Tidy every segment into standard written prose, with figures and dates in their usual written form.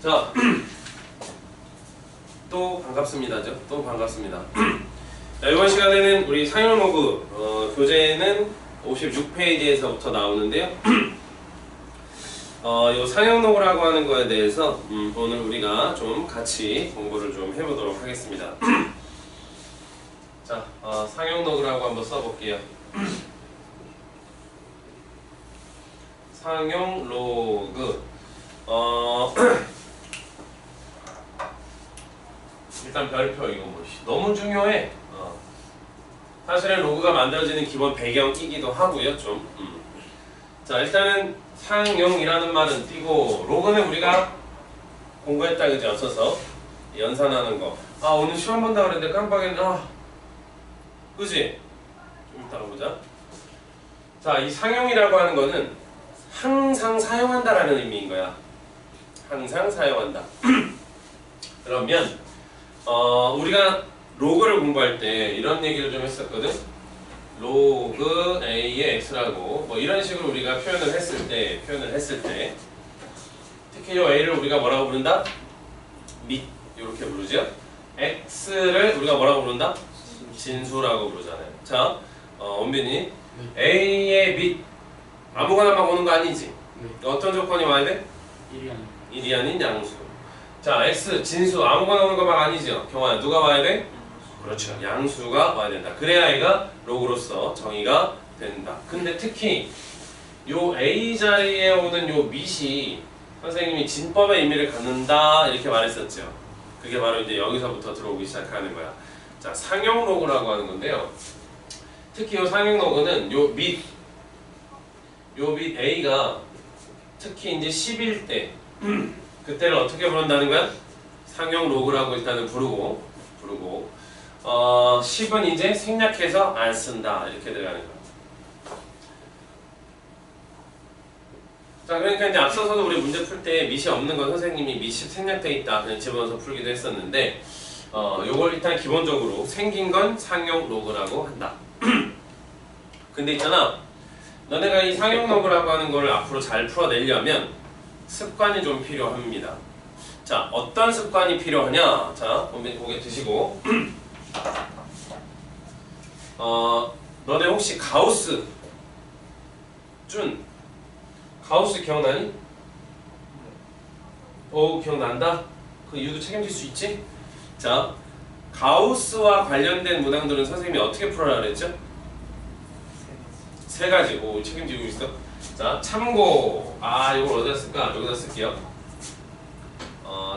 자, 또 반갑습니다죠. 또 반갑습니다. 자, 이번 시간에는 우리 상용 로그 교재는 56페이지에서부터 나오는데요. 이 상용 로그라고 하는 거에 대해서 오늘 우리가 좀 같이 공부를 좀 해보도록 하겠습니다. 자, 상용 로그라고 한번 써볼게요. 상용 로그. 일단 별표 이거 뭐 너무 중요해. 사실은 로그가 만들어지는 기본 배경이기도 하고요, 좀. 자, 일단은 상용이라는 말은 띄고 로그는 우리가 공부했다 그지 없어서 연산하는 거. 오늘 시험 본다 그랬는데 깜빡했네. 그지? 좀 이따가 보자. 자, 이 상용이라고 하는 거는 항상 사용한다라는 의미인 거야. 항상 사용한다. 그러면 우리가 로그를 공부할 때 이런 얘기를 좀 했었거든. 로그 A의 X라고 뭐 이런 식으로 우리가 표현을 했을 때 특히 이 A를 우리가 뭐라고 부른다? 밑 이렇게 부르죠. X를 우리가 뭐라고 부른다? 진수라고 부르잖아요. 자, 원빈이 A의 밑 아무거나만 오는 거 아니지? 어떤 조건이 와야 돼? 1이 아닌 양수. 자, X 진수 아무거나 오는 거 막 아니죠? 경화야 누가 와야 돼? 그렇죠. 양수가 와야 된다. 그래야 얘가 로그로서 정의가 된다. 근데 특히 요 A 자리에 오는 요 밑이 선생님이 진법의 의미를 갖는다 이렇게 말했었죠. 그게 바로 이제 여기서부터 들어오기 시작하는 거야. 자, 상용 로그라고 하는 건데요. 특히 요 상용 로그는 요 밑 A가 특히 이제 10일 때 그때를 어떻게 부른다는 거야? 상용 로그라고 일단은 부르고 10은 이제 생략해서 안 쓴다 이렇게 들어가는 거야. 자, 그러니까 이제 앞서서도 우리 문제 풀 때 밑이 없는 건 선생님이 밑이 생략돼 있다 그냥 집어넣어서 풀기도 했었는데 요걸 일단 기본적으로 생긴 건 상용 로그라고 한다. 근데 있잖아, 너네가 이 상용 로그라고 하는 걸 앞으로 잘 풀어내려면 습관이 좀 필요합니다. 자, 어떤 습관이 필요하냐? 자, 고개 드시고 너네 혹시 가우스 가우스 기억나니? 기억난다? 그 이유도 책임질 수 있지? 자, 가우스와 관련된 문항들은 선생님이 어떻게 풀어라 그랬죠? 세 가지. 책임지고 있어. 자, 참고. 이걸 어디다 쓸까? 여기다 쓸게요.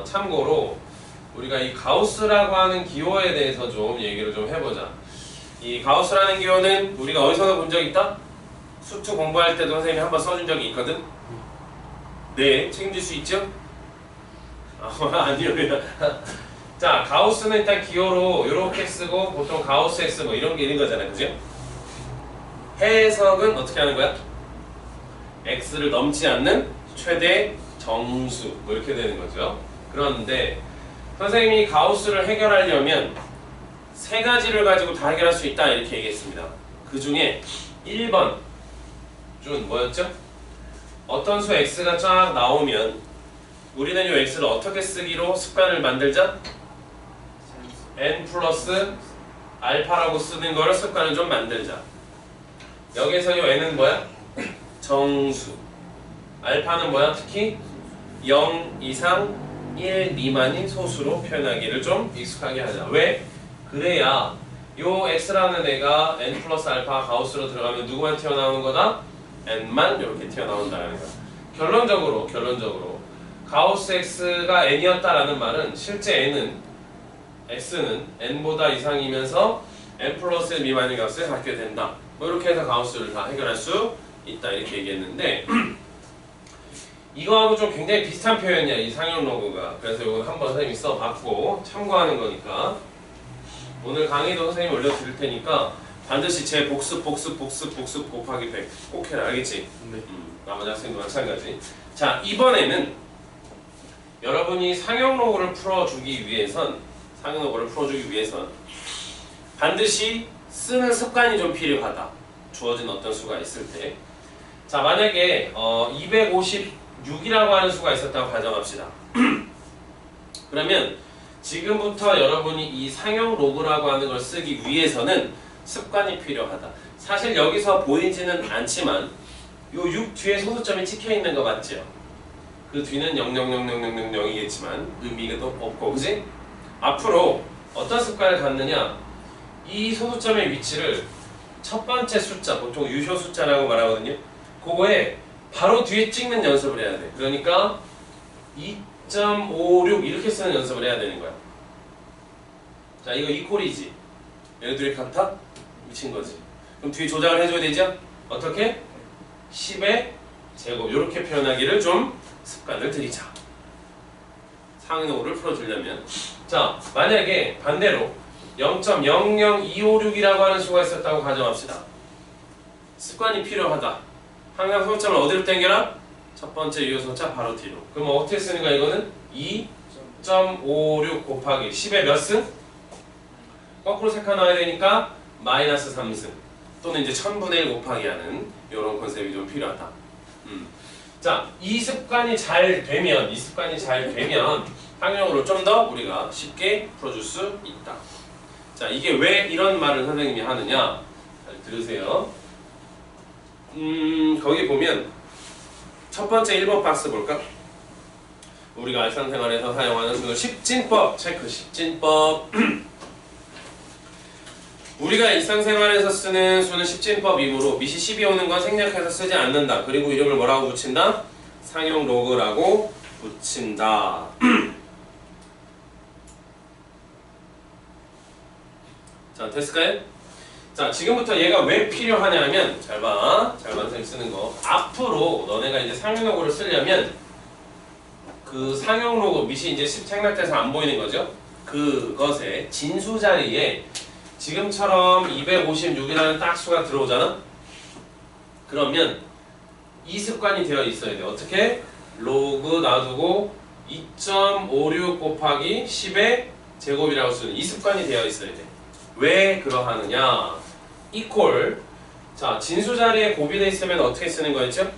참고로 우리가 이 가우스라고 하는 기호에 대해서 좀 얘기를 좀 해보자. 이 가우스라는 기호는 우리가 어디서나 본 적 있다? 수투 공부할 때도 선생님이 한번 써준 적이 있거든? 네, 책임질 수 있죠? 아니요. 자, 가우스는 일단 기호로 이렇게 쓰고 보통 가우스 X 뭐 이런 게 있는 거잖아요. 그죠? 해석은 어떻게 하는 거야? X를 넘지 않는 최대 정수 뭐 이렇게 되는 거죠. 그런데 선생님이 가우스를 해결하려면 세 가지를 가지고 다 해결할 수 있다 이렇게 얘기했습니다. 그 중에 1번 준 뭐였죠? 어떤 수 X가 쫙 나오면 우리는 이 X를 어떻게 쓰기로 습관을 만들자? N 플러스 알파라고 쓰는 거를 습관을 좀 만들자. 여기서 이 N은 뭐야? 정수. 알파는 뭐야? 특히 0 이상 1 미만인 소수로 표현하기를 좀 익숙하게 하자. 왜? 그래야 요 X라는 애가 N 플러스 알파 가우스로 들어가면 누구만 튀어나오는 거다? N만 이렇게 튀어나온다는 거야. 결론적으로 가우스 X가 N이었다라는 말은 실제 X는 N보다 이상이면서 N 플러스 1 미만인 값을 갖게 된다. 뭐 이렇게 해서 가우스를 다 해결할 수 있다 이렇게 얘기했는데 이거하고 좀 굉장히 비슷한 표현이야 이 상용 로그가. 그래서 이거 한번 선생님이 써봤고 참고하는 거니까 오늘 강의도 선생님이 올려드릴 테니까 반드시 제 복습 곱하기 100 꼭 해라. 알겠지? 네. 나머지 학생도 마찬가지. 자, 이번에는 여러분이 상용 로그를 풀어주기 위해선 반드시 쓰는 습관이 좀 필요하다. 주어진 어떤 수가 있을 때. 자, 만약에 256이라고 하는 수가 있었다고 가정합시다. 그러면 지금부터 여러분이 이 상용 로그라고 하는 걸 쓰기 위해서는 습관이 필요하다. 사실 여기서 보이지는 않지만 요 6 뒤에 소수점이 찍혀있는 거 맞죠? 그 뒤는 0000000이겠지만 의미가 또 없고, 그지? 앞으로 어떤 습관을 갖느냐, 이 소수점의 위치를 첫 번째 숫자, 보통 유효 숫자라고 말하거든요. 그거에 바로 뒤에 찍는 연습을 해야 돼. 그러니까 2.56 이렇게 쓰는 연습을 해야 되는 거야. 자, 이거 이퀄이지. 얘네들이 같아? 미친 거지. 그럼 뒤에 조작을 해줘야 되죠? 어떻게? 10의 제곱 이렇게 표현하기를 좀 습관을 들이자. 상용로를 풀어주려면. 자, 만약에 반대로 0.00256이라고 하는 수가 있었다고 가정합시다. 습관이 필요하다. 항상 소수점을 어디로 당겨라? 첫 번째 유효소자 바로 뒤로. 그럼 어떻게 쓰는 거야 이거는? 2.56 곱하기 10의 몇 승? 거꾸로 색깔 넣어야 되니까 마이너스 3승. 또는 이제 1000분의 1 곱하기 하는 이런 컨셉이 좀 필요하다. 자, 이 습관이 잘 되면 상용으로 좀 더 우리가 쉽게 풀어줄 수 있다. 자, 이게 왜 이런 말을 선생님이 하느냐? 잘 들으세요. 거기 보면 첫 번째 1번 박스 볼까? 우리가 일상생활에서 사용하는 그 십진법 체크. 십진법. 우리가 일상생활에서 쓰는 수는 십진법이므로 밑이 10이 오는 건 생략해서 쓰지 않는다. 그리고 이름을 뭐라고 붙인다? 상용 로그라고 붙인다. 자, 됐을까요? 자, 지금부터 얘가 왜 필요하냐면, 잘 봐. 선생님 쓰는 거. 앞으로 너네가 이제 상용 로그를 쓰려면 그 상용 로그 밑이 이제 10 생략돼서 안 보이는 거죠? 그것의 진수 자리에 지금처럼 256이라는 딱 수가 들어오잖아? 그러면 이 습관이 되어 있어야 돼. 어떻게? 로그 놔두고 2.56 곱하기 10의 제곱이라고 쓰는 이 습관이 되어 있어야 돼. 왜 그러하느냐? 이퀄. 자, 진수 자리에 곱이 있으면 어떻게 쓰는 거였죠?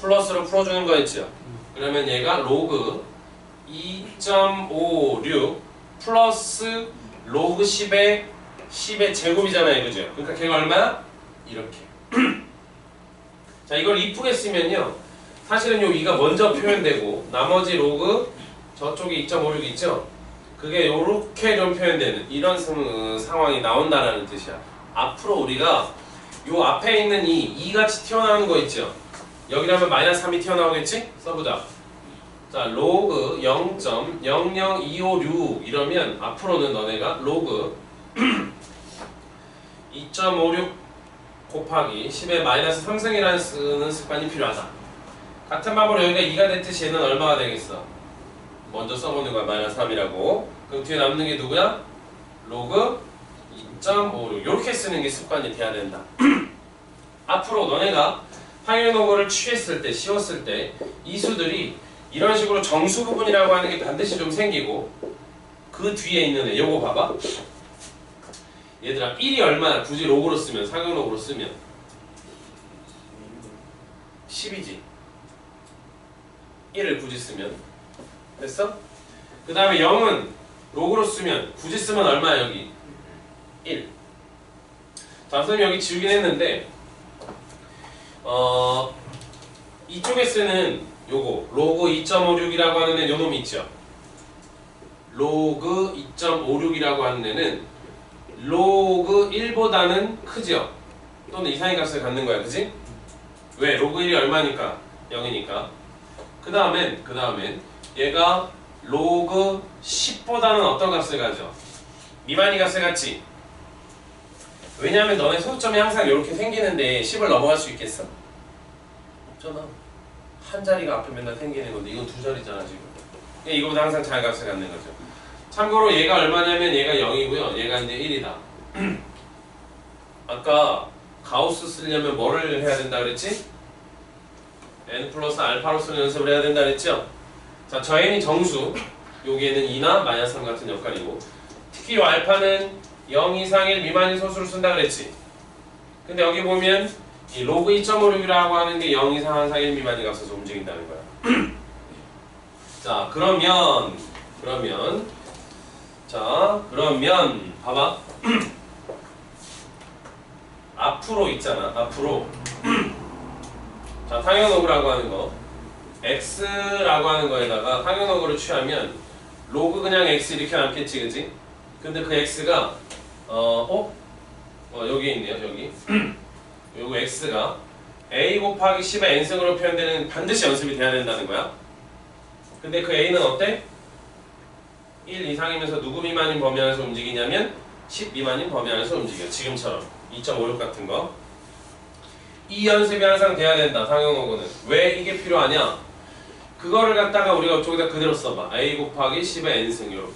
플러스로 풀어주는 거였죠? 그러면 얘가 로그 2.56 플러스 로그 10의 제곱이잖아요. 그죠? 그러니까 걔가 얼마야? 이렇게. 자, 이걸 이쁘게 쓰면요. 사실은 요 2가 먼저 표현되고 나머지 로그 저쪽에 2.56 있죠? 그게 요렇게 좀 표현되는 이런 상황이 나온다라는 뜻이야. 앞으로 우리가 요 앞에 있는 이 2같이 튀어나오는 거 있죠? 여기라면 마이너스 3이 튀어나오겠지? 써보자. 자, 로그 0.00256 이러면 앞으로는 너네가 로그 2.56 곱하기 10의 마이너스 3승이라는 쓰는 습관이 필요하다. 같은 방법으로 여기가 2가 됐듯이 얘는 얼마가 되겠어? 먼저 써보는 거야. 마이너스 3이라고. 그럼 뒤에 남는 게 누구야? 로그 2.56 이렇게 쓰는 게 습관이 돼야 된다. 앞으로 너네가 상용 로그를 취했을 때, 씌웠을 때 이 수들이 이런 식으로 정수 부분이라고 하는 게 반드시 좀 생기고 그 뒤에 있는 애 요거 봐봐. 얘들아 1이 얼마야? 굳이 로그로 쓰면, 상용 로그로 쓰면 10이지. 1을 굳이 쓰면 됐어? 그 다음에 0은 로그로 쓰면 굳이 쓰면 얼마야 여기? 1. 자, 선생님 여기 지우긴 했는데 이쪽에 쓰는 요거 로그 2.56이라고 하는 애 요놈이 있죠? 로그 2.56이라고 하는 애는 로그 1보다는 크죠? 또는 이상의 값을 갖는 거야, 그지? 왜? 로그 1이 얼마니까? 0이니까. 그 다음엔 얘가 로그 10보다는 어떤 값을 가져? 미만의 값을 갖지? 왜냐하면 너네 소수점이 항상 이렇게 생기는데 10을 넘어갈 수 있겠어? 없잖아. 한 자리가 앞에 맨날 생기는 건데 이건 두 자리잖아 지금. 이거보다 항상 작은 값을 갖는 거죠. 참고로 얘가 얼마냐면 얘가 0이고요. 얘가 이제 1이다. 아까 가우스 쓰려면 뭐를 해야 된다 그랬지? n 플러스 알파로 쓰는 연습을 해야 된다 그랬죠? 자, 저 n이 정수, 여기에는 2나 마이너스 3 같은 역할이고 특히 이 알파는 0 이상 1 미만인 소수를 쓴다 그랬지? 근데 여기 보면 이 로그 2.56이라고 하는 게 0 이상 1 미만인 값에서 움직인다는 거야. 자, 그러면 그러면 자 그러면 봐봐. 앞으로 있잖아. 앞으로 자 상현호그라고 하는 거 x라고 하는 거에다가 상현호그를 취하면 로그 그냥 x 이렇게 남겠지, 그지? 근데 그 x가 여기 있네요. 여기 요거 x가 a 곱하기 10의 n승으로 표현되는 반드시 연습이 돼야 된다는 거야. 근데 그 a는 어때? 1 이상이면서 누구 미만인 범위 안에서 움직이냐면 10 미만인 범위 안에서 움직여. 지금처럼 2.56 같은 거. 이 연습이 항상 돼야 된다. 상형호고는. 왜 이게 필요하냐? 그거를 갖다가 우리가 이쪽에다 그대로 써봐. a 곱하기 10의 n승 이렇게.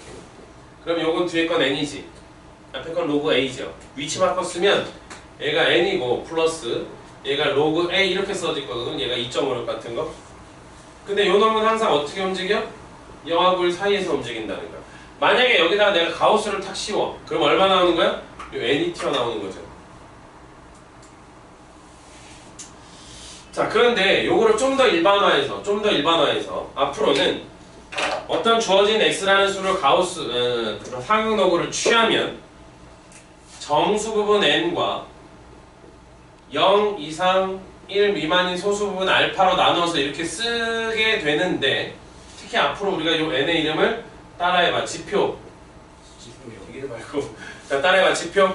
그럼 요건 뒤에 건 n이지. 앞에 건 로그 a죠. 위치 바꿨으면 얘가 n이고 플러스 얘가 로그 a 이렇게 써질 거거든. 얘가 2.56 같은 거. 근데 요 놈은 항상 어떻게 움직여? 영하 9일 사이에서 움직인다는 거야. 만약에 여기다가 내가 가우스를 탁 씌워. 그럼 얼마 나오는 거야? 요 n이 튀어나오는 거죠. 자, 그런데 요거를 좀 더 일반화해서 앞으로는 어떤 주어진 x라는 수를 가우스 상응노고를 취하면 정수 부분 n과 0 이상 1 미만인 소수 부분 알파로 나눠서 이렇게 쓰게 되는데, 특히 앞으로 우리가 요 n의 이름을 따라해봐. 지표. 이게 말고 자, 따라해봐. 지표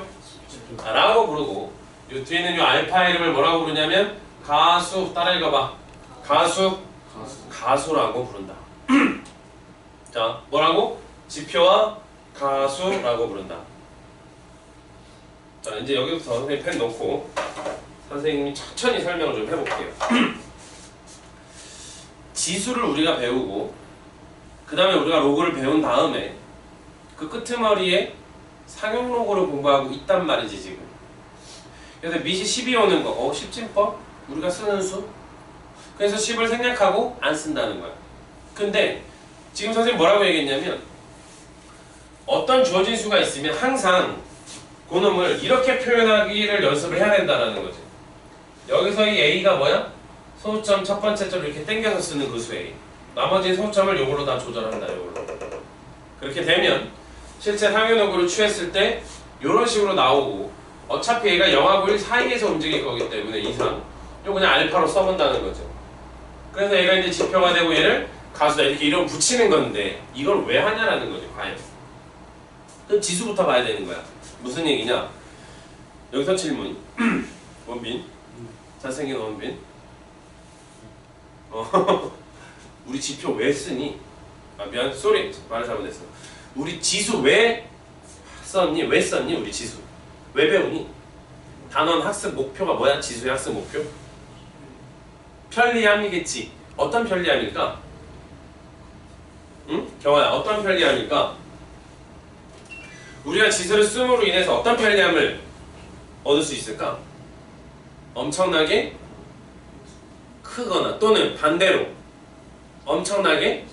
라고 부르고, 요 뒤에는 요 알파 이름을 뭐라고 부르냐면 가수. 따라 읽어봐. 가수라고 부른다. 자, 뭐라고? 지표와 가수라고 부른다. 자, 이제 여기부터 선생님 펜 놓고 선생님이 천천히 설명을 좀 해볼게요. 지수를 우리가 배우고 그 다음에 우리가 로그를 배운 다음에 그 끄트머리에 상용 로그를 공부하고 있단 말이지 지금. 그래서 밑이 10이 오는 거, 10진법? 우리가 쓰는 수? 그래서 10을 생략하고 안 쓴다는 거야. 근데 지금 선생님 뭐라고 얘기했냐면 어떤 주어진 수가 있으면 항상 그놈을 이렇게 표현하기를 연습을 해야 된다는 거지. 여기서 이 a가 뭐야? 소수점 첫 번째 점 이렇게 당겨서 쓰는 그 수 a. 나머지 소수점을 요걸로 다 조절한다. 요걸로. 그렇게 되면 실제 상현호구를 취했을 때 이런 식으로 나오고, 어차피 얘가 0하고 1 사이에서 움직일 거기 때문에 이상 이거 그냥 알파로 써본다는 거죠. 그래서 얘가 이제 지표가 되고 얘를 가수다 이렇게 이름 붙이는 건데, 이걸 왜 하냐라는 거죠. 과연 그럼 지수부터 봐야 되는 거야. 무슨 얘기냐? 여기서 질문. 원빈 잘생긴 원빈, 우리 지표 왜 쓰니? 미안, 쏘리, 말을 잘못했어. 우리 지수 왜 썼니? 왜 썼니? 우리 지수 왜 배우니? 단원 학습 목표가 뭐야? 지수의 학습 목표? 편리함이겠지. 어떤 편리함일까? 응? 경화야, 어떤 편리함일까? 우리가 지수를 씀으로 인해서 어떤 편리함을 얻을 수 있을까? 엄청나게 크거나 또는 반대로 엄청나게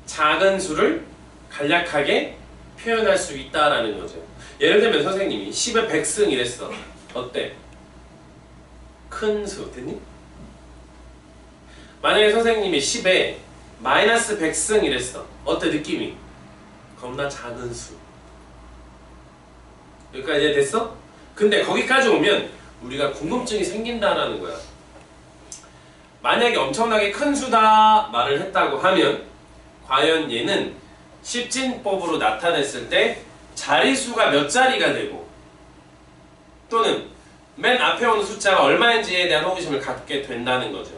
작은 수를 간략하게 표현할 수 있다라는 거죠. 예를 들면 선생님이 10의 100승 이랬어. 어때? 큰 수 됐니? 만약에 선생님이 10에 마이너스 100승 이랬어. 어때 느낌이? 겁나 작은 수. 여기까지 이해됐어? 근데 거기까지 오면 우리가 궁금증이 생긴다라는 거야. 만약에 엄청나게 큰 수다 말을 했다고 하면 과연 얘는 십진법으로 나타냈을 때 자리수가 몇 자리가 되고 또는 맨 앞에 오는 숫자가 얼마인지에 대한 호기심을 갖게 된다는 거죠.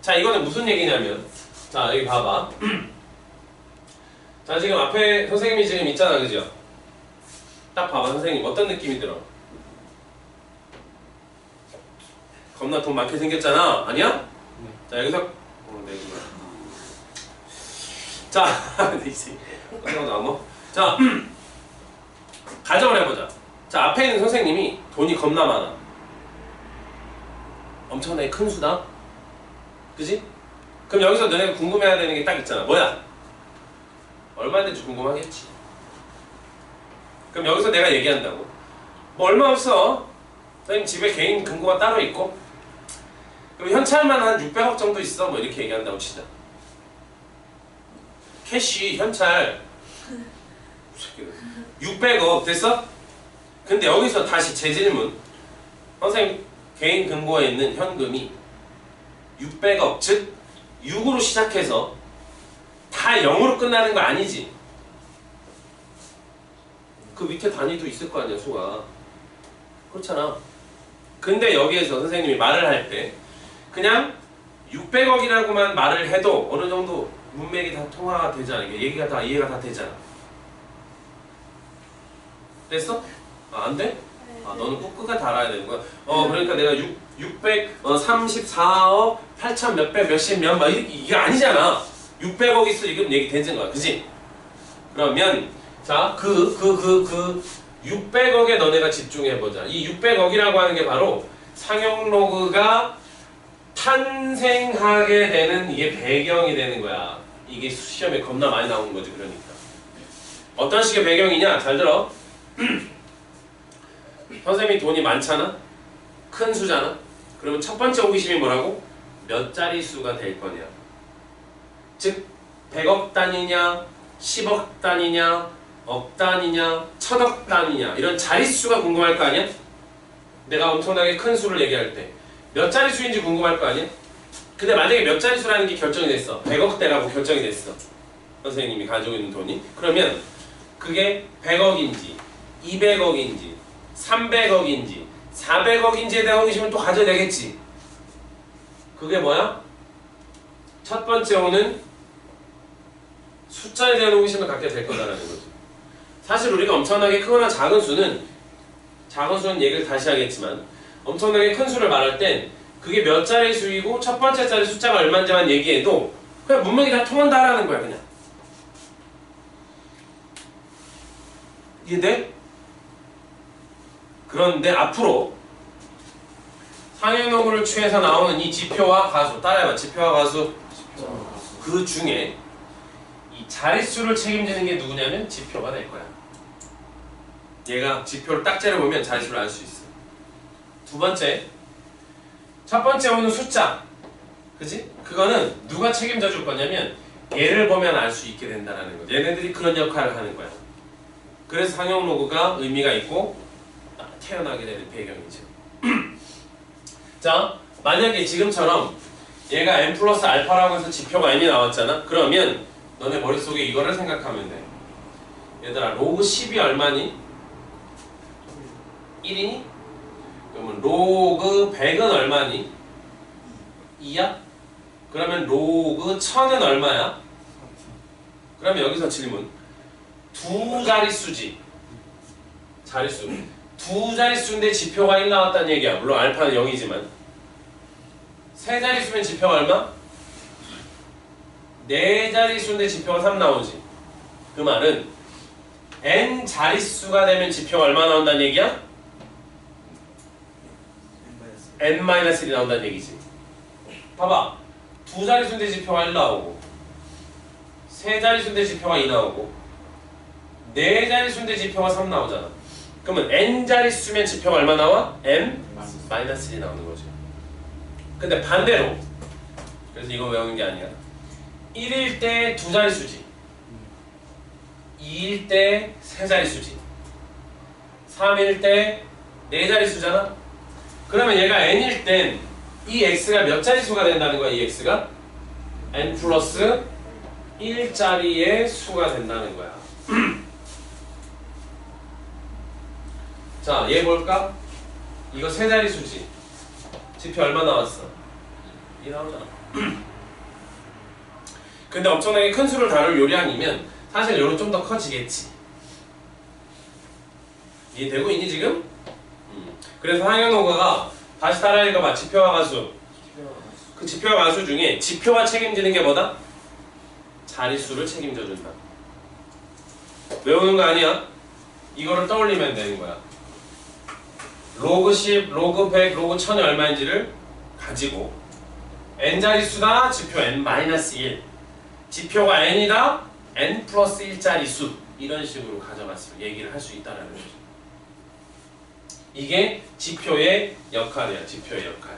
자, 이거는 무슨 얘기냐면, 자, 여기 봐봐. 자, 지금 앞에 선생님이 지금 있잖아, 그죠? 딱 봐봐, 선생님 어떤 느낌이 들어? 겁나 돈 많게 생겼잖아, 아니야? 네. 자, 여기서 네, 자, 네이지. 자, 가정을 해보자. 자, 앞에 있는 선생님이 돈이 겁나 많아. 엄청나게 큰 수다. 그지? 그럼 여기서 너네가 궁금해야 되는 게 딱 있잖아. 뭐야? 얼마인지 궁금하겠지. 그럼 여기서 내가 얘기한다고. 뭐 얼마 없어. 선생님 집에 개인 금고가 따로 있고. 그럼 현찰만 한 600억 정도 있어. 뭐 이렇게 얘기한다고 치자. 캐시 현찰 600억 됐어? 근데 여기서 다시 재질문. 선생님 개인 금고에 있는 현금이 600억 즉 6으로 시작해서 다 0으로 끝나는 거 아니지? 그 밑에 단위도 있을 거 아니야 수가. 그렇잖아. 근데 여기에서 선생님이 말을 할 때 그냥 600억이라고만 말을 해도 어느 정도 문맥이 다 통화가 되잖아. 얘기가 다 이해가 다 되잖아. 됐어? 아, 안 돼? 아, 너는 꼭 끝까지 다 알아야 되는 거야. 그러니까 내가 634억 8천 몇백 몇십 몇 막 이게 아니잖아. 600억 있어 이건 얘기 되는 거야. 그지? 그러면 자, 600억에 너네가 집중해보자. 이 600억이라고 하는 게 바로 상용 로그가 탄생하게 되는 이게 배경이 되는 거야. 이게 시험에 겁나 많이 나오는 거지. 그러니까 어떤 식의 배경이냐? 잘 들어. 선생님이 돈이 많잖아? 큰 수잖아? 그러면 첫 번째 호기심이 뭐라고? 몇 자릿수가 될 거냐? 즉 100억 단위냐? 10억 단위냐? 억 단위냐? 천억 단위냐? 이런 자릿수가 궁금할 거 아니야? 내가 엄청나게 큰 수를 얘기할 때 몇 자릿수인지 궁금할 거 아니야? 근데 만약에 몇 자릿수라는 게 결정이 됐어. 100억대라고 결정이 됐어. 선생님이 가지고 있는 돈이. 그러면 그게 100억인지 200억인지 300억인지 400억인지에 대한 호기심을 또 가져야 되겠지. 그게 뭐야? 첫 번째 오는 숫자에 대한 호기심을 갖게 될 거다라는 거지. 사실 우리가 엄청나게 크거나 작은 수는 얘기를 다시 하겠지만 엄청나게 큰 수를 말할 땐 그게 몇 자리 수이고 첫 번째 자리 숫자가 얼마인지만 얘기해도 그냥 문맥이 다 통한다라는 거야. 그냥 이해돼? 그런데 앞으로 상행로그를 취해서 나오는 이 지표와 가수 따라해봐. 지표와 가수 그 중에 이 자릿수를 책임지는 게 누구냐면 지표가 될 거야. 얘가 지표를 딱 째려보면 자릿수를 알 수 있어. 두 번째, 첫 번째 오는 숫자, 그지? 그거는 누가 책임져 줄 거냐면 얘를 보면 알 수 있게 된다는 거지. 얘네들이 그런 역할을 하는 거야. 그래서 상용 로그가 의미가 있고 태어나게 되는 배경이죠. 자, 만약에 지금처럼 얘가 n 플러스 알파라고 해서 지표가 n이 나왔잖아. 그러면 너네 머릿속에 이거를 생각하면 돼. 얘들아, 로그 10이 얼마니? 1이니? 그러면 로그 100은 얼마니? 2야? 그러면 로그 1000은 얼마야? 그러면 여기서 질문. 두 자릿수지. 자릿수. 두 자릿수인데 지표가 1 나왔다는 얘기야. 물론 알파는 0이지만. 세 자릿수면 지표가 얼마? 네 자릿수인데 지표가 3 나오지. 그 말은 n 자릿수가 되면 지표가 얼마 나온다는 얘기야? n-1이 나온다는 얘기지. 봐봐. 두 자릿수인데 지표가 1 나오고 세 자릿수인데 지표가 2 나오고 네 자릿수인데 지표가 3 나오잖아. 그러면 n 자릿수면 지표가 얼마 나와? n-1이 나오는 거지. 근데 반대로, 그래서 이거 외우는 게 아니야. 1일 때 두 자릿수지, 2일 때 세 자릿수지, 3일 때 네 자릿수잖아. 그러면 얘가 n일 땐 이 x가 몇 자릿수가 된다는 거야. 이 x가 n 플러스 1자리의 수가 된다는 거야. 자, 얘 볼까? 이거 세 자릿수지. 지표 얼마 나왔어? 2 나오잖아. 근데 엄청나게 큰 수를 다룰 요량이면 사실 요런 좀 더 커지겠지. 이해되고 있니 지금? 그래서 상용노가가 다시 따라 읽어봐. 지표와 가수. 그 지표와 가수 중에 지표가 책임지는 게 뭐다? 자릿수를 책임져 준다. 외우는 거 아니야. 이거를 떠올리면 되는 거야. 로그 10, 로그 100, 로그 1000이 얼마인지를 가지고 n자릿수다. 지표 n-1. 지표가 n이다. n 플러스 1자릿수. 이런 식으로 가져갔으면 얘기를 할 수 있다는 거죠. 이게 지표의 역할이야. 지표의 역할.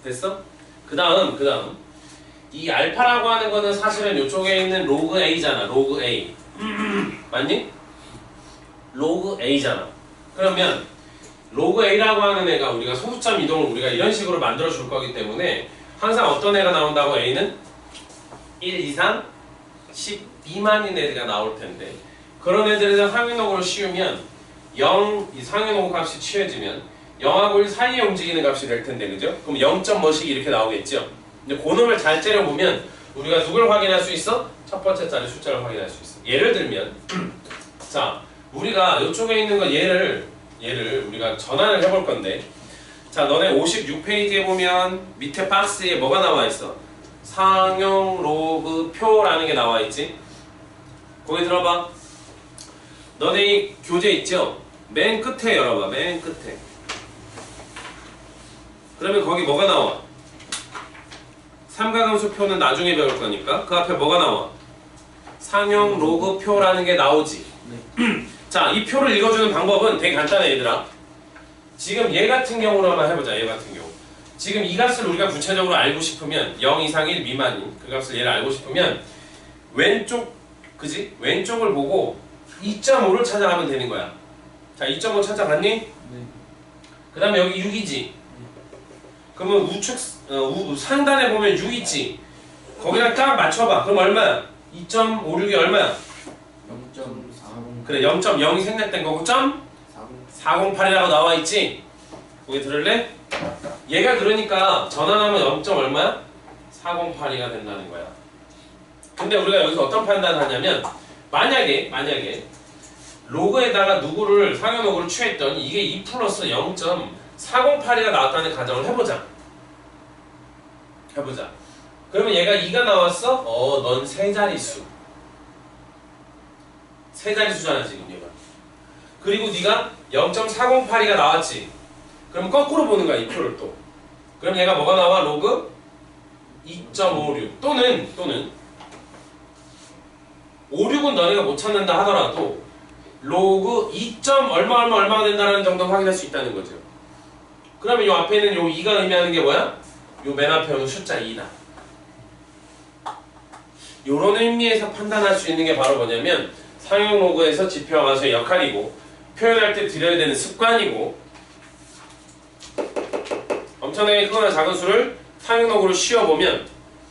됐어? 그 다음 이 알파라고 하는 거는 사실은 이쪽에 있는 로그 A잖아. 로그 A. 맞니? 로그 A잖아. 그러면 로그 A라고 하는 애가 우리가 소수점 이동을 우리가 이런 식으로 만들어 줄 거기 때문에 항상 어떤 애가 나온다고 A는 1 이상 10 미만인 애가 나올 텐데 그런 애들에서 상위노구를 씌우면 0, 이 상위노구 값이 취해지면 0하고 1 사이에 움직이는 값이 될 텐데 그죠? 그럼 0. 뭐씩 이렇게 나오겠죠? 근데 그 놈을 잘 째려보면 우리가 누굴 확인할 수 있어? 첫 번째 자리 숫자를 확인할 수 있어. 예를 들면 자 우리가 이쪽에 있는 거 얘를 우리가 전환을 해볼 건데 자 너네 56페이지에 보면 밑에 박스에 뭐가 나와 있어? 상용 로그 표라는 게 나와 있지? 거기 들어봐. 너네 이 교재 있죠? 맨 끝에 열어봐. 맨 끝에. 그러면 거기 뭐가 나와? 삼각함수 표는 나중에 배울 거니까 그 앞에 뭐가 나와? 상용 로그 표라는 게 나오지. 네. 자, 이 표를 읽어주는 방법은 되게 간단해 얘들아. 지금 얘 같은 경우로 한번 해보자. 얘 같은 경우. 지금 이 값을 우리가 구체적으로 알고 싶으면 0 이상 1 미만인 그 값을 얘를 알고 싶으면 왼쪽 그지? 왼쪽을 보고 2.5를 찾아가면 되는 거야. 자, 2.5 찾아갔니? 네. 그 다음에 여기 6이지. 그러면 우측 상단에 보면 6 있지. 거기랑 딱 맞춰봐. 그럼 얼마야? 2.56이 얼마야? 0.40. 그래 0.0이 생략된 거고 408이라고 나와 있지. 거기 들을래? 얘가 그러니까 전환하면 0. 얼마야? 408이가 된다는 거야. 근데 우리가 여기서 어떤 판단을 하냐면 만약에 로그에다가 누구를 상용 로그를 취했더니 이게 2 플러스 0.408이가 나왔다는 가정을 해보자. 그러면 얘가 2가 나왔어? 넌 세 자릿수. 세 자릿수잖아 지금 얘가. 그리고 네가 0.408이가 나왔지. 그럼 거꾸로 보는 거야 이 표를 또. 그럼 얘가 뭐가 나와? 로그 2.56 또는 56은 너네가 못 찾는다 하더라도 로그 2. 얼마가 된다는 정도 확인할 수 있다는 거죠. 그러면 요 앞에 있는 요 2가 의미하는 게 뭐야? 요 맨 앞에 오는 숫자 2다. 요런 의미에서 판단할 수 있는 게 바로 뭐냐면 상용 로그에서 지표와 가수의 역할이고 표현할 때 들여야 되는 습관이고 엄청나게 크거나 작은 수를 상용 로그로 씌워보면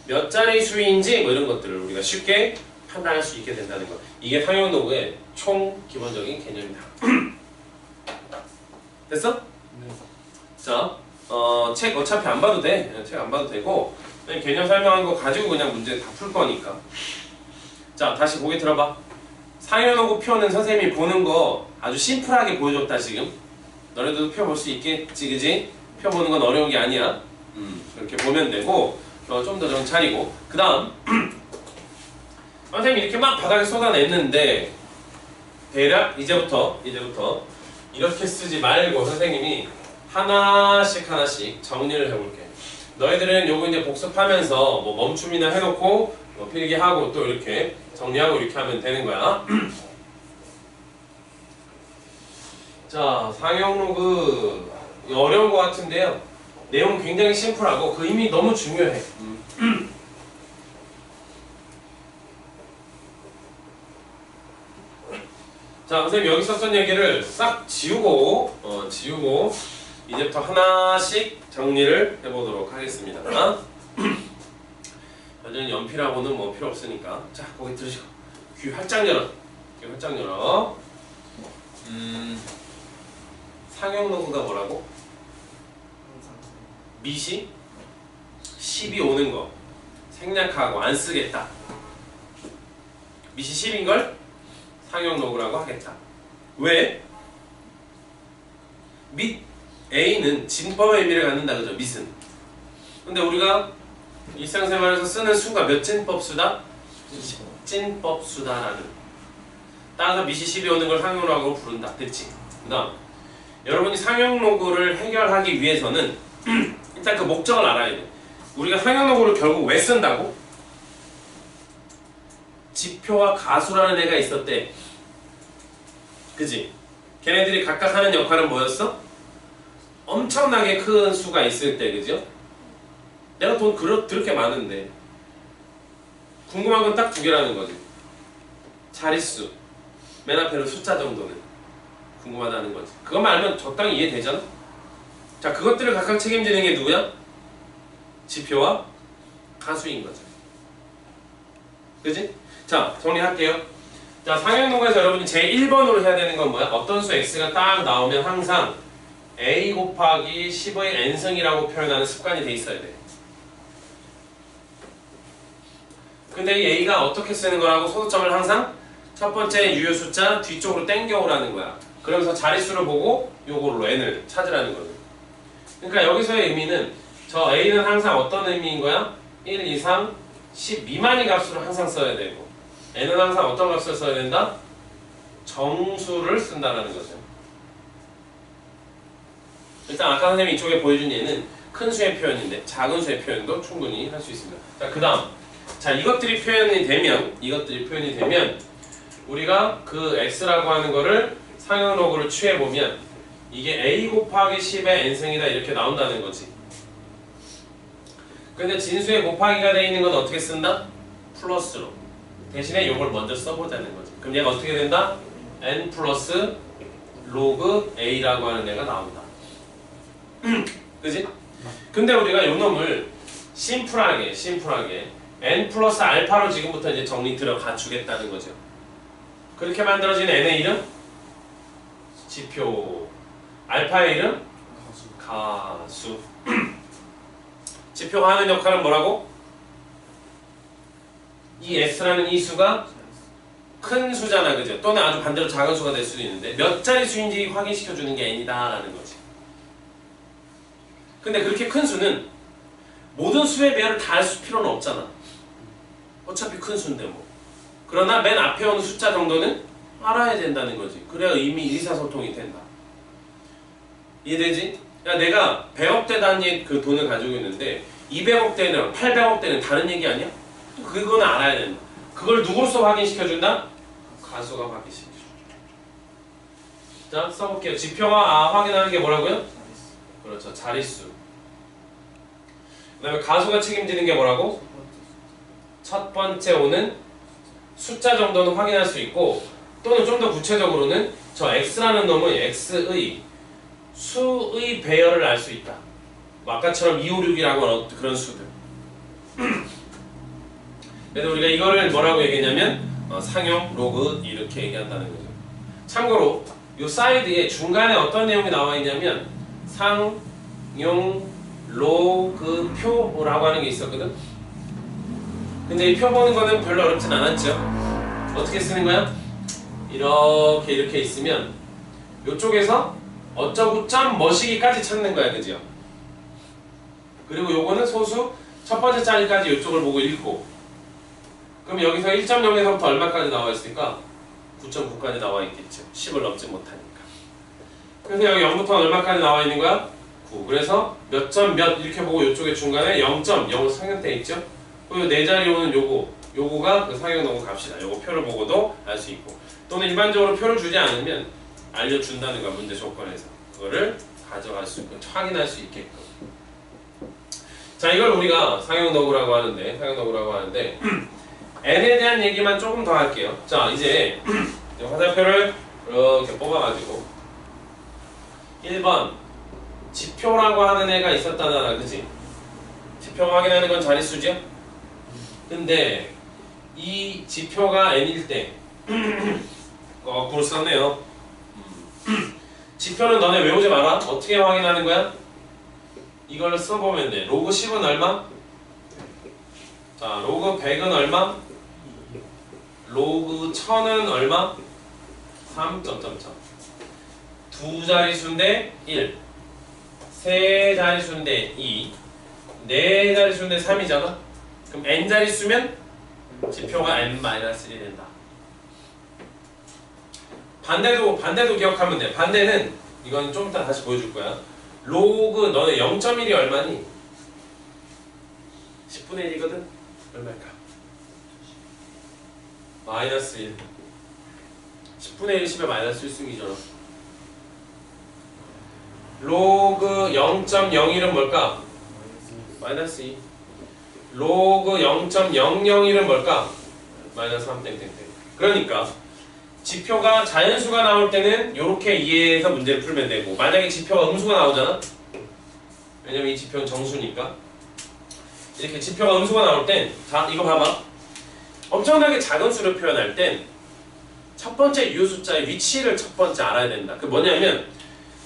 몇 자리 수인지 뭐 이런 것들을 우리가 쉽게 판단할 수 있게 된다는 거. 이게 상용 로그의 총 기본적인 개념이다. 됐어? 네. 자, 책 어차피 안 봐도 돼. 책 안 봐도 되고 그냥 개념 설명한 거 가지고 그냥 문제 다 풀 거니까. 자, 다시 보기 들어봐. 상용 로그 표는 선생님이 보는 거 아주 심플하게 보여줬다 지금. 너네들도 표 볼 수 있겠지, 그지? 표 보는 건 어려운 게 아니야. 이렇게 보면 되고 좀 더 정찰이고 그 다음 선생님이 이렇게 막 바닥에 쏟아냈는데 대략 이제부터 이렇게 쓰지 말고 선생님이 하나씩 정리를 해볼게. 너희들은 요거 이제 복습하면서 뭐 멈춤이나 해놓고 뭐 필기하고 또 이렇게 정리하고 이렇게 하면 되는 거야. 자, 상용 로그 어려운 것 같은데요. 내용 굉장히 심플하고 그 의미 너무 중요해. 자, 선생님 여기 썼던 얘기를 싹 지우고 이제부터 하나씩 정리를 해보도록 하겠습니다. 완전히 연필하고는 뭐 필요 없으니까. 자, 거기 들으시고 귀 활짝 열어. 상용 로그가 뭐라고? 미시 10이 오는 거 생략하고 안 쓰겠다. 미시 10인 걸 상용 로그라고 하겠다. 왜? 밑 A는 진법의 의미를 갖는다 그죠? 밑은. 근데 우리가 일상생활에서 쓰는 수가 몇 진법수다? 진법수다라는. 따라서 미시 10이 오는 걸 상용 로그라고 부른다. 됐지? 그 다음 여러분이 상용 로그를 해결하기 위해서는 일단 그 목적을 알아야 돼. 우리가 상용 로그를 결국 왜 쓴다고? 지표와 가수라는 애가 있었대. 그지? 걔네들이 각각 하는 역할은 뭐였어? 엄청나게 큰 수가 있을 때, 그죠? 내가 돈 그렇게 많은데 궁금한 건 딱 두 개라는 거지. 자릿수, 맨 앞에는 숫자 정도는 궁금하다는 거지. 그것만 알면 적당히 이해되잖아. 자, 그것들을 각각 책임지는 게 누구야? 지표와 가수인 거죠. 그지? 자, 정리할게요. 자, 상형농구에서 여러분이 제일 1번으로 해야 되는 건 뭐야? 어떤 수 x가 딱 나오면 항상 a 곱하기 10의 n승이라고 표현하는 습관이 돼 있어야 돼. 근데 이 a가 어떻게 쓰는 거라고 소수점을 항상 첫 번째 유효 숫자 뒤쪽으로 땡겨오라는 거야. 그러면서 자릿수를 보고 요걸로 n을 찾으라는 거죠. 그러니까 여기서의 의미는 저 a는 항상 어떤 의미인 거야? 1 이상 10 미만의 값으로 항상 써야 되고 n은 항상 어떤 값을 써야 된다? 정수를 쓴다는 거죠. 일단 아까 선생님이 이쪽에 보여준 얘는 큰 수의 표현인데 작은 수의 표현도 충분히 할 수 있습니다. 자, 그 다음 자, 이것들이 표현이 되면 우리가 그 x라고 하는 거를 상형로그를 취해보면 이게 a 곱하기 10의 n승이다 이렇게 나온다는 거지. 근데 진수에 곱하기가 되어 있는 건 어떻게 쓴다? 플러스로. 대신에 이걸 먼저 써보자는 거지. 그럼 얘가 어떻게 된다? n 플러스 로그 a라고 하는 애가 나온다. 그지? 근데 우리가 이 놈을 심플하게 n 플러스 알파로 지금부터 이제 정리 들어가주겠다는 거죠. 그렇게 만들어진 n의 이름? 지표. 알파의 이름? 가수. 지표가 하는 역할은 뭐라고? 이 x라는 이 수가 큰 수잖아, 그죠? 또는 아주 반대로 작은 수가 될 수도 있는데 몇 자리 수인지 확인시켜주는 게 n이다 라는 거지. 근데 그렇게 큰 수는 모든 수의 배열을 다 할 필요는 없잖아. 어차피 큰 수인데 뭐. 그러나 맨 앞에 오는 숫자 정도는 알아야 된다는 거지. 그래야 이미 의사소통이 된다. 이해되지? 야, 내가 100억대 단위의 그 돈을 가지고 있는데 200억대는 800억대는 다른 얘기 아니야? 그거는 알아야 된다. 그걸 누구로서 확인시켜준다? 가수가 확인시켜준다. 자, 써볼게요. 지표가 확인하는 게 뭐라고요? 그렇죠. 자릿수. 그 다음에 가수가 책임지는 게 뭐라고? 첫 번째 오는 숫자 정도는 확인할 수 있고 또는 좀 더 구체적으로는 저 x라는 놈은 x의 수의 배열을 알 수 있다. 아까처럼 2, 5, 6이라고 하는 그런 수들. 그래서 우리가 이거를 뭐라고 얘기했냐면 상용, 로그 이렇게 얘기한다는 거죠. 참고로 이 사이드에 중간에 어떤 내용이 나와 있냐면 상용, 로그 표라고 하는 게 있었거든. 근데 이 표 보는 거는 별로 어렵진 않았죠. 어떻게 쓰는 거야? 이렇게 있으면 이쪽에서 어쩌고 점 뭐시기까지 찾는 거야, 그죠? 그리고 요거는 소수 첫 번째 자리까지 이쪽을 보고 읽고 그럼 여기서 1.0에서부터 얼마까지 나와 있으니까 9.9까지 나와 있겠죠. 10을 넘지 못하니까. 그래서 여기 0부터 얼마까지 나와 있는 거야? 9. 그래서 몇 점 몇 이렇게 보고 이쪽에 중간에 0.0 상형돼 있죠. 그리고 네 자리 오는 요거가 그 상형 넘어 값이다. 요거 표를 보고도 알 수 있고 또는 일반적으로 표를 주지 않으면 알려준다는 거야. 문제 조건에서 그거를 가져갈 수 있고 확인할 수 있게끔. 자, 이걸 우리가 상형너구라고 하는데 n에 대한 얘기만 조금 더 할게요. 자, 이제 화살표를 이렇게 뽑아가지고 1번 지표라고 하는 애가 있었다잖아, 그치? 지표 확인하는 건 자릿수죠? 근데 이 지표가 n일 때 거꾸로 썼네요. 지표는 너네 외우지 마라. 어떻게 확인하는 거야? 이걸 써보면 돼. 로그 10은 얼마? 자, 로그 100은 얼마? 로그 1000은 얼마? 3. 두 자릿수인데 1, 세 자릿수인데 2, 네 자릿수인데 3이잖아? 그럼 n 자릿수면 지표가 n-1이 된다. 반대도 기억하면 돼. 반대는 이건 좀 이따 다시 보여줄 거야. 로그 너네 0.1이 얼마니? 10분의 1이거든? 얼마일까? 마이너스 1. 10분의 1, 10의 마이너스 1승이잖아. 로그 0.01은 뭘까? 마이너스 2. 로그 0.001은 뭘까? 마이너스 3 땡땡땡. 그러니까 지표가 자연수가 나올 때는 이렇게 이해해서 문제를 풀면 되고, 만약에 지표가 음수가 나오잖아? 왜냐면 이 지표는 정수니까. 이렇게 지표가 음수가 나올 땐, 자 이거 봐봐. 엄청나게 작은 수를 표현할 땐 첫 번째 유효 숫자의 위치를 첫 번째 알아야 된다. 그 뭐냐면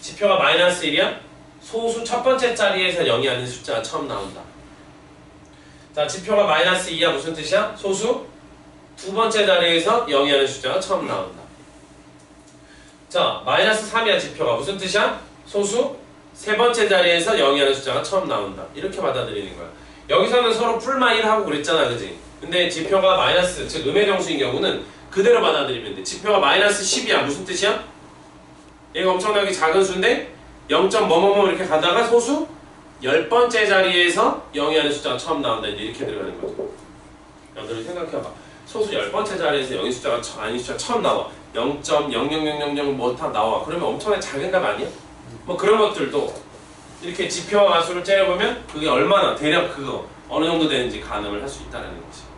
지표가 마이너스 1이야? 소수 첫 번째 자리에서 0이 아닌 숫자가 처음 나온다. 자, 지표가 마이너스 2야 무슨 뜻이야? 소수 두 번째 자리에서 0이 아닌 숫자가 처음 나온다. 자, 마이너스 3이야 지표가 무슨 뜻이야? 소수 세 번째 자리에서 0이 아닌 숫자가 처음 나온다. 이렇게 받아들이는 거야. 여기서는 서로 풀마 1 하고 그랬잖아, 그지? 근데 지표가 마이너스, 즉 음의 정수인 경우는 그대로 받아들이면 돼. 지표가 마이너스 10이야 무슨 뜻이야? 얘가 엄청나게 작은 수인데 0. 뭐뭐뭐 이렇게 가다가 소수 10번째 자리에서 0이 아닌 숫자가 처음 나온다. 이제 이렇게 들어가는 거죠. 여러분들 생각해봐. 소수 10번째 자리에서 0의 숫자가 아닌 숫자가 처음 나와. 0.00000 뭐 다 나와. 그러면 엄청나게 작은 값 아니야? 뭐 그런 것들도 이렇게 지표와 마수를 째려보면 그게 얼마나 대략 그거 어느 정도 되는지 가늠을 할 수 있다는 거지.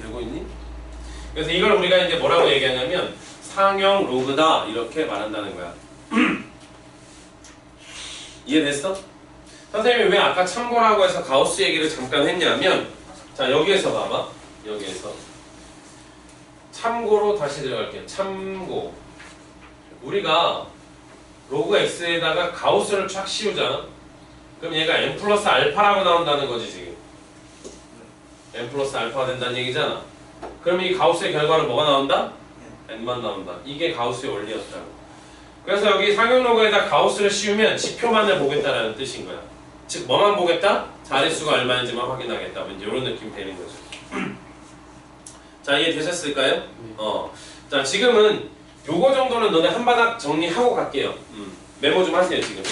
되고 있니? 그래서 이걸 우리가 이제 뭐라고 얘기하냐면 상형 로그다 이렇게 말한다는 거야. 이해됐어? 선생님이 왜 아까 참고라고 해서 가우스 얘기를 잠깐 했냐면, 자 여기에서 봐봐. 여기에서 참고로 다시 들어갈게요. 참고. 우리가 로그 x에다가 가우스를 쫙 씌우잖아. 그럼 얘가 n 플러스 알파라고 나온다는 거지 지금. n 플러스 알파가 된다는 얘기잖아. 그럼 이 가우스의 결과는 뭐가 나온다? n만 나온다. 이게 가우스의 원리였다고. 그래서 여기 상형 로그에다 가우스를 씌우면 지표만을 보겠다라는 뜻인 거야. 즉 뭐만 보겠다? 자릿수가 얼마인지만 확인하겠다. 이제 이런 느낌이 되는 거죠. 자, 이해되셨을까요? 자, 지금은 요거 정도는 너네 한 바닥 정리하고 갈게요. 메모 좀 하세요 지금.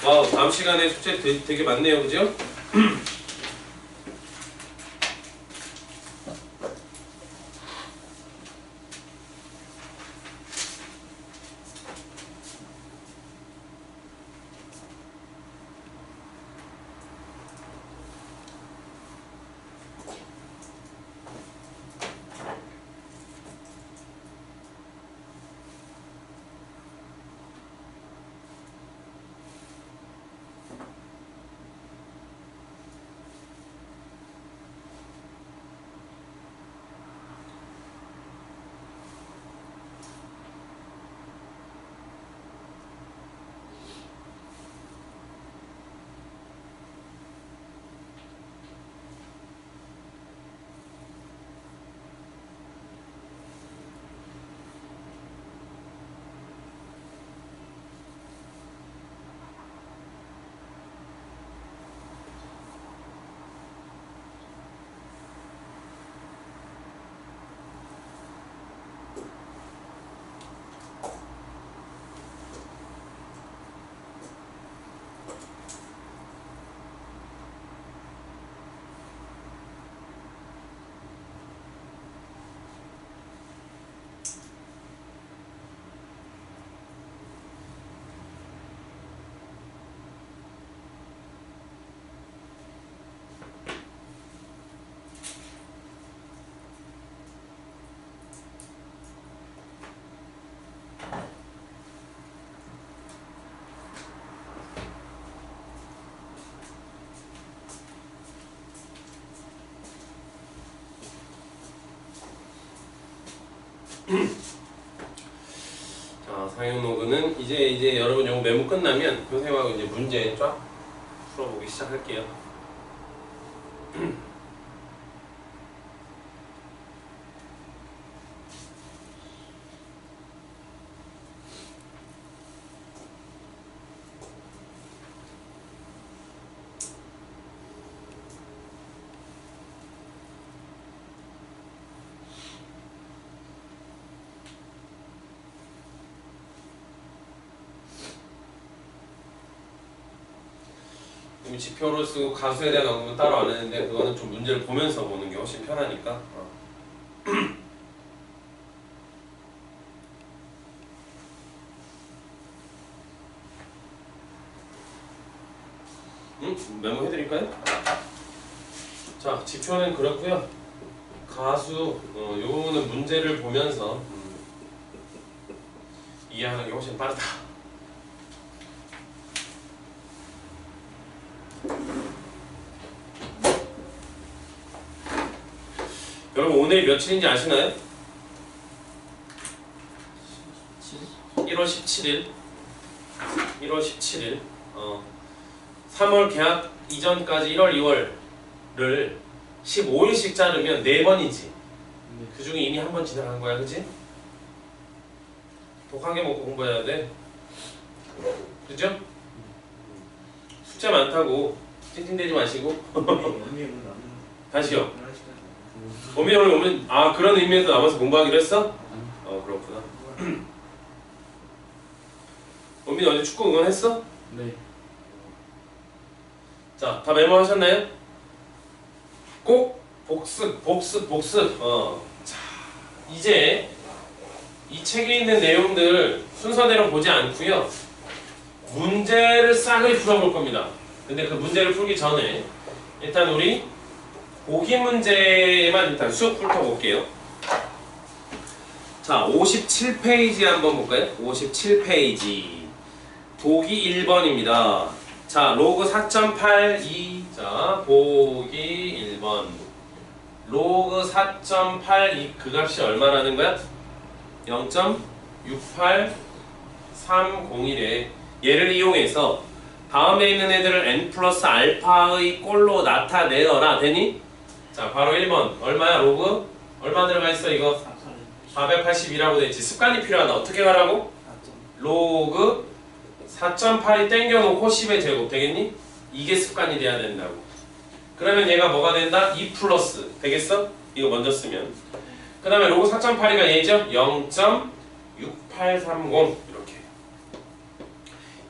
와우, 다음 시간에 숙제 되게 많네요, 그죠? 자, 상형 로그는 이제 여러분 요거 메모 끝나면 선생님하고 이제 문제 쫙 풀어보기 시작할게요. 지표로 쓰고 가수에 대한 언급은 따로 안 했는데 그거는 좀 문제를 보면서 보는 게 훨씬 편하니까. 메모해드릴까요? 자, 지표는 그렇고요. 가수 요 부분은 문제를 보면서 이해하는 게 훨씬 빠르다. 여러분 오늘이 며칠인지 아시나요? 1월 17일 1월 17일 3월 개학 이전까지 1월 2월을 15일씩 자르면 4번이지. 그 중에 이미 한 번 지나간 거야, 그치? 독하게 먹고 공부해야 돼. 그죠? 숙제 많다고 찡찡대지 마시고. 다시요. 범이 오늘 오면 그런 의미에서 남아서 공부하기로 했어? 그렇구나. 범이 어제 축구 응원했어? 네. 자, 다 메모하셨나요? 꼭 복습. 자, 이제 이 책에 있는 내용들 순서대로 보지 않고요. 문제를 싸그리 풀어볼 겁니다. 근데 그 문제를 풀기 전에 일단 우리 보기 문제만 일단 쑥 훑어볼게요. 자, 57페이지 한번 볼까요? 57페이지 보기 1번입니다. 자, 로그 4.82. 자, 보기 1번 로그 4.82 그 값이 얼마라는 거야? 0.68301에 얘를 이용해서 다음에 있는 애들을 n 플러스 알파의 꼴로 나타내어라. 되니? 자, 바로 1번 얼마야? 로그? 얼마 들어가 있어 이거? 482라고 되어있지. 습관이 필요하다. 어떻게 가라고? 로그 4.8이 땡겨놓고 10의 제곱 되겠니? 이게 습관이 돼야 된다고. 그러면 얘가 뭐가 된다? 2 플러스 되겠어? 이거 먼저 쓰면. 그 다음에 로그 4.82가 얘죠? 0.6830 이렇게.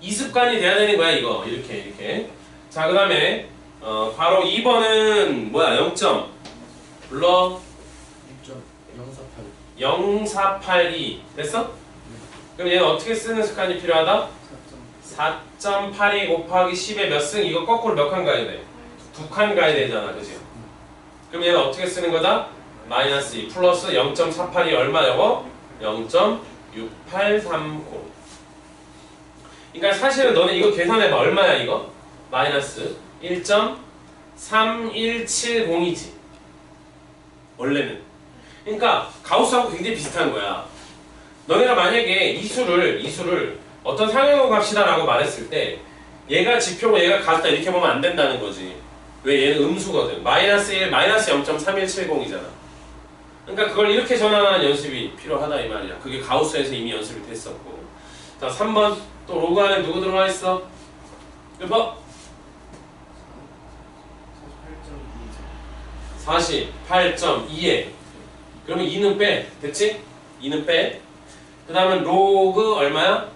이 습관이 돼야 되는 거야 이거. 이렇게. 자, 그 다음에 바로 2번은 뭐야? 0. 불러 0482 됐어? 그럼 얘는 어떻게 쓰는 습관이 필요하다? 4.82 곱하기 10에 몇 승? 이거 거꾸로 몇 칸 가야 돼? 2칸 가야 되잖아, 그죠? 그럼 얘는 어떻게 쓰는 거다? 마이너스 2 플러스 0.48이 얼마냐고? 0.6830. 그러니까 사실은 너네 이거 계산해봐. 얼마야 이거? 마이너스 1.3170이지 원래는. 그러니까 가우스하고 굉장히 비슷한 거야. 너네가 만약에 이 수를 어떤 상형의 값이다 라고 말했을 때 얘가 지표고 얘가 가수다 이렇게 보면 안 된다는 거지. 왜? 얘는 음수거든. 마이너스 1, 마이너스 0.3170이잖아. 그러니까 그걸 이렇게 전환하는 연습이 필요하다 이 말이야. 그게 가우스에서 이미 연습이 됐었고. 자, 3번 또 로그 안에 누구 들어가 있어? 몇 번? 48.2에 그러면 2는 빼. 됐지? 2는 빼. 그 다음은 로그 얼마야?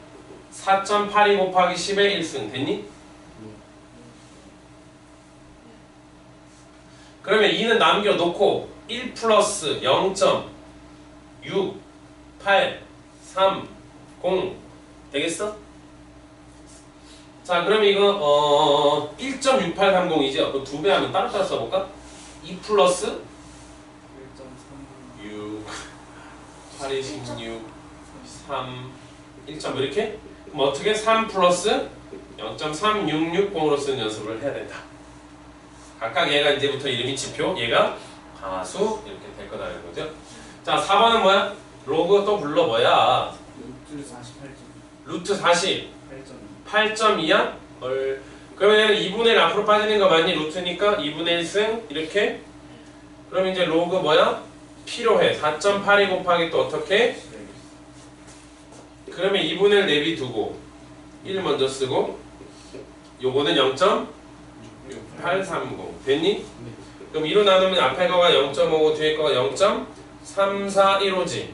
4.82 곱하기 10의 1승 됐니? 그러면 2는 남겨놓고 1 플러스 0.6830 되겠어? 자, 그러면 이거 1.6830이죠? 그럼 2배 하면 따로따로 써볼까? 2 플러스 6 8, 26 3 1점 이렇게? 그럼 어떻게? 3 플러스 0.3660으로 쓰는 연습을 해야 된다. 각각 얘가 이제부터 이름이 지표, 얘가 가수 이렇게 될 거다라는 거죠. 자, 4번은 뭐야? 로그 또 불러 뭐야? 루트 40 8.2야? 그러면 2분의 1 앞으로 빠지는 거 맞니? 루트니까 2분의 1승 이렇게. 그럼 이제 로그 뭐야? 필요해. 4.82 곱하기 또 어떻게? 그러면 2분의 1 내비두고 1 먼저 쓰고 요거는 0.6830 됐니? 그럼 2로 나누면 앞에 거가 0.5고 뒤에 거가 0.3415지.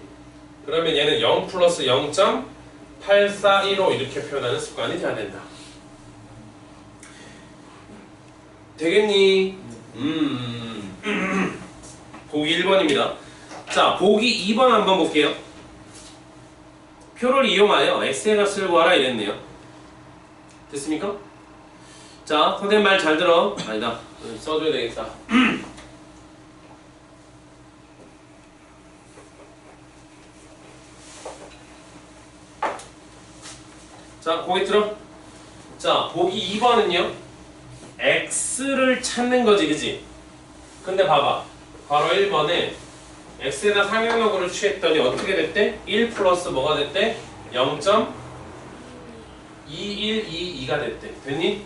그러면 얘는 0 플러스 0.8415 이렇게 표현하는 습관이 돼야 된다. 되겠니? 보기 1번입니다. 자, 보기 2번 한번 볼게요. 표를 이용하여 x의 값을 구하라 이랬네요. 됐습니까? 자, 선생님 말 잘 들어. 아니다. 써줘야 되겠다. 자, 거기 들어. 자, 보기 2번은요. x를 찾는 거지, 그지? 근데 봐봐. 바로 1번에 x에다 상용역으로 취했더니 어떻게 됐대? 1 플러스 뭐가 됐대? 0.2122가 됐대. 됐니?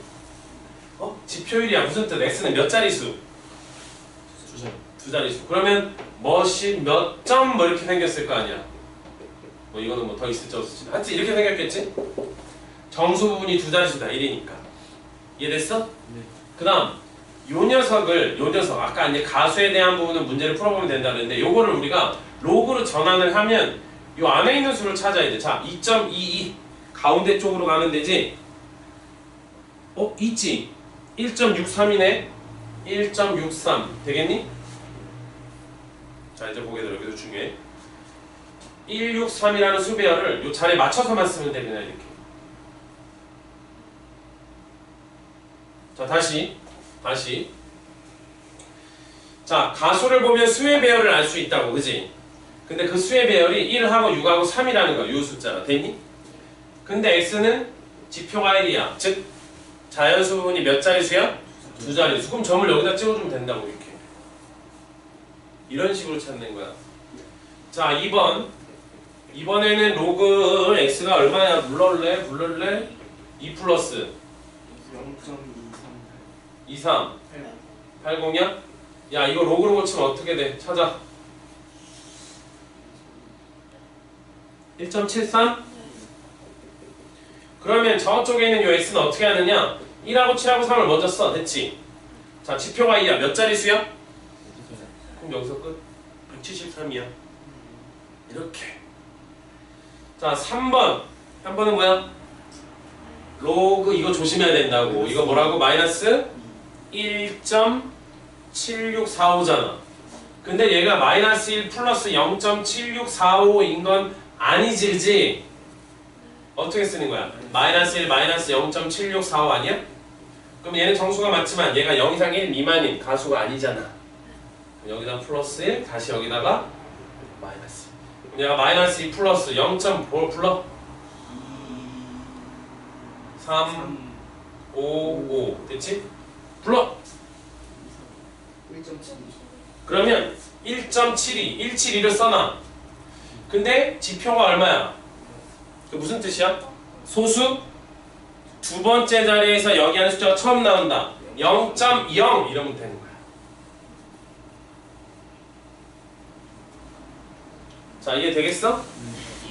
지표율이야. 무슨 뜻? x는 몇 자리수? 두 자리수. 그러면 뭐시 몇 점 뭐 이렇게 생겼을 거 아니야. 뭐 이거는 뭐 더 있을지 없을지. 하여튼 이렇게 생겼겠지? 정수 부분이 두 자리수다. 1이니까. 이해됐어? 네. 그 다음 요 녀석 아까 이제 가수에 대한 부분은 문제를 풀어보면 된다 그랬는데 요거를 우리가 로그로 전환을 하면 요 안에 있는 수를 찾아야 돼. 자, 2.22 가운데 쪽으로 가면 되지? 있지? 1.63이네? 1.63 되겠니? 자, 이제 보게 돼. 여기도 중요해. 163이라는 수배열을 요 자리에 맞춰서만 쓰면 돼. 그냥 이렇게. 자, 다시. 자, 가수를 보면 수의 배열을 알 수 있다고, 그지? 근데 그 수의 배열이 1하고 6하고 3이라는 거야, 요 숫자가. 됐니? 근데 x는 지표가 1이야. 즉, 자연수 부분이 몇 자리수야? 두 자리수. 그럼 점을 여기다 찍어주면 된다고, 이렇게. 이런 식으로 찾는 거야. 자, 2번. 이번에는 로그 x가 얼마야? 불러올래? 2 플러스 23 80이야? 야, 이거 로그로 고치면 어떻게 돼? 찾아. 1.73? 그러면 저쪽에 있는 요 x는 어떻게 하느냐? 1하고 7하고 3을 먼저 써. 됐지? 자, 지표가 2야. 몇 자리수야? 그럼 여기서 끝. 173이야. 이렇게. 자, 3번. 3번은 뭐야? 로그 이거 조심해야 된다고. 이거 뭐라고? 마이너스 1.7645잖아. 근데 얘가 마이너스 1 플러스 0.7645인 건 아니지, 그지? 어떻게 쓰는 거야? 마이너스 1 마이너스 0.7645 아니야? 그럼 얘는 정수가 맞지만 얘가 0 이상 1 미만인 가수가 아니잖아. 그럼 여기다 플러스 1, 다시 여기다가 마이너스. 그럼 얘가 마이너스 2 플러스 0.5 불러? 3, 5, 5 됐지? 불러! 1.7. 그러면 1.72, 172를 써놔. 근데 지표가 얼마야? 그 무슨 뜻이야? 소수 두 번째 자리에서 여기 하는 숫자가 처음 나온다. 0.0 이러면 되는 거야. 자, 이해 되겠어?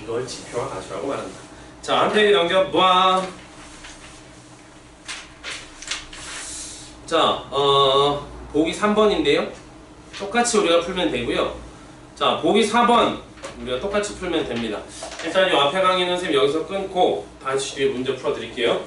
이걸 지표와 가수라고 말한다. 자, 한 페이지 넘겨봐. 자, 보기 3번인데요. 똑같이 우리가 풀면 되고요. 자, 보기 4번 우리가 똑같이 풀면 됩니다. 일단 이 앞에 강의는 선생님 여기서 끊고 다시 뒤에 문제 풀어드릴게요.